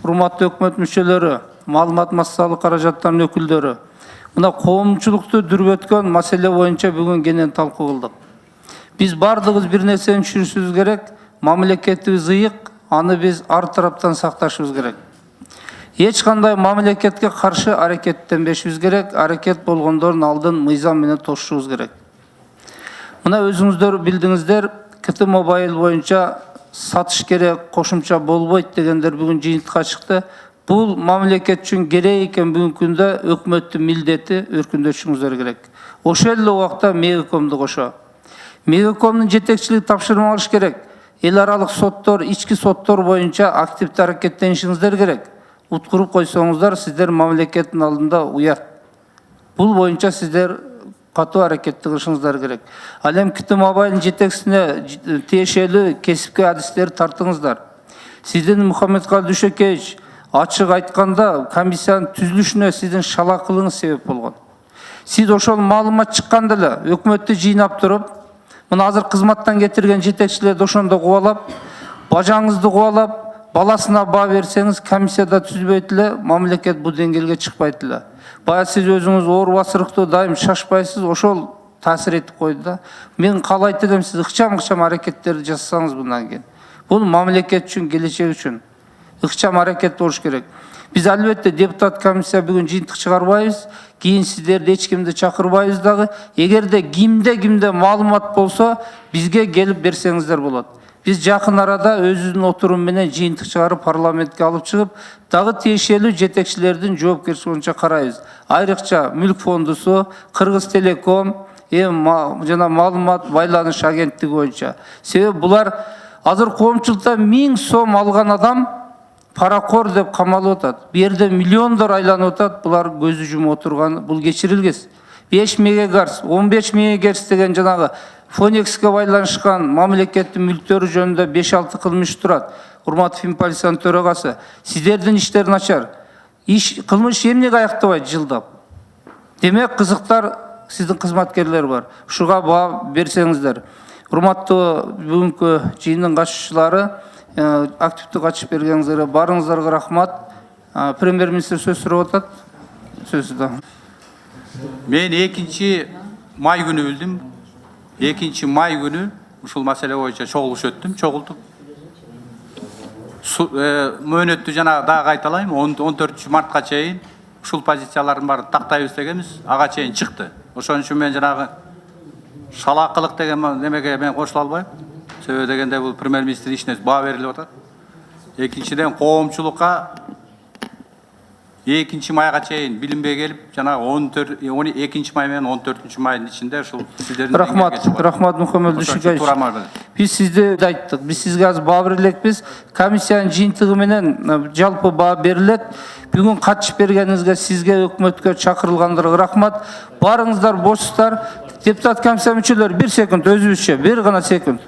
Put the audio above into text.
урматтуу өкмөт мүчөлөрү, маалымат массалык каражаттарынын өкүлдөрү, мына коомчулукту дүрбөткөн маселе боюнча бүгүн кенен талкуу кылдык. Биз бардыгыбыз бир нерсени түшүнүшүбүз керек, мамлекетибиз ыйык, аны биз ар тараптан сакташыбыз керек. Эч кандай мамлекетке каршы аракеттенбешибиз керек, аракет болгондордун алдын мыйзам менен тосушубуз керек. Мына өзүңүздөр билдиңиздер, КТ Мобайл боюнча сатыш керек, кошумча болбойт дегендер бүгүн жыйынтыкка чыкты. Бул мамлекет үчүн керек экен, бүгүнкү күндө өкмөттүн милдети, өркүндөшүңүздөр керек. Ошол эле убакта Мегакомду кошо. Мегакомдун жетекчилиги тапшырма алыш керек. Эл аралык соттор, ички соттор боюнча активдүү аракеттенишиңиздер керек. Уткуруп койсоңуздар, сиздер мамлекеттин алдында уят. Бул боюнча сиздер катуу аракет кылышыңыздар керек. Ал эми КТ Мобайлдын жетекчисине тиешелүү кесипкөй адистерди тартыңыздар. Сиздин Мухаммедкалый Дүйшөкеевич ачык айтканда комиссиянын түзүлүшүнө сиздин шалакылыгыңыз себеп болгон. Сиз ошол маалымат чыкканда эле өкмөттү жыйнап туруп, мына азыр кызматтан кетирген жетекчилерди ошондо кубалап, бажаңызды кубалап, баласына баа берсеңиз, комиссияда түзбөйт эле, мамлекет бул деңгээлге чыкпайт эле. Бая сиз өзүңүз оор басырыктуу дайым шашпайсыз, ошол таасир этип койду да. Мен каалайт элем, сиз ыкчам аракеттерди жасасаңыз мындан кийин. Бул мамлекет үчүн, келечек үчүн ыкчам аракет болуш керек. Биз албетте депутат комиссия бүгүн жыйынтык чыгарбайбыз, кийин сиздерди эч кимди чакырбайбыз дагы. Эгерде кимде маалымат болсо, бизге келип берсеңиздер болот. Биз жакын арада өзүбүздүн отурум менен жыйынтык чыгарып парламентке алып чыгып, дагы тиешелүү жетекчилердин жоопкерчилиги боюнча карайбыз. Айрыкча Мүлк фондусу, Кыргыз Телеком, жана маалымат байланыш агенттиги боюнча. Себеби булар азыр коомчулукта 1000 сом алган адам паракор деп камалып атат. Бу жерде миллиондор айланып атат, булар көзү жумуп отурган, бул кечирилгес. 5 мегагерц, 15 мегагерц деген жанагы Фонекске байланышкан мамлекеттин мүлктөрү жөнүндө 5-6 кылмыш турат. Урматтуу Финполициянын төрагасы, сиздердин иштер начар. Кылмыш эмнеге аяктабайт жылдап? Демек, кызыктар сиздин кызматкерлер бар. Ушуга баа берсеңиздер. Урматтуу бүгүнкү жыйындын катышуучулары, активдүү катышып бергениңиздерге барыңыздарга рахмат. Премьер-министр сөз сурап атат. Сөзү. Мен 2 май күнү билдим. 2 май күнү ушул маселе боюнча чогулуш өттүм, чогултуп. Мөөнөттү жана дагы кайталайм, 14 мартка чейин ушул позициялардын баарын тактайбыз дегенбиз, ага чейин чыкты. Ошон үчүн мен жанагы шалакылык деген немеге мен кошула албайм. Себеби дегенде бул премьер-министрдин ишине баа берилип атат. Экинчиден коомчулукка 2 майга чейин билинбей келип, жана 12 май менен 14 майдын ичинде ушул сиздердин рахмат Мухаммед Дүйшөкеевич. Биз сизди айттык, биз сизге азыр баа берилекпиз. Комиссиянын жыйынтыгы менен жалпы баа берилет. Бүгүн катышып бергениңизге сизге, өкмөткө чакырылгандарга рахмат. Барыңыздар бошсуздар. Депутат комиссия мүчөлөрү 1 секунд өзүбүзчө, 1 гана секунд.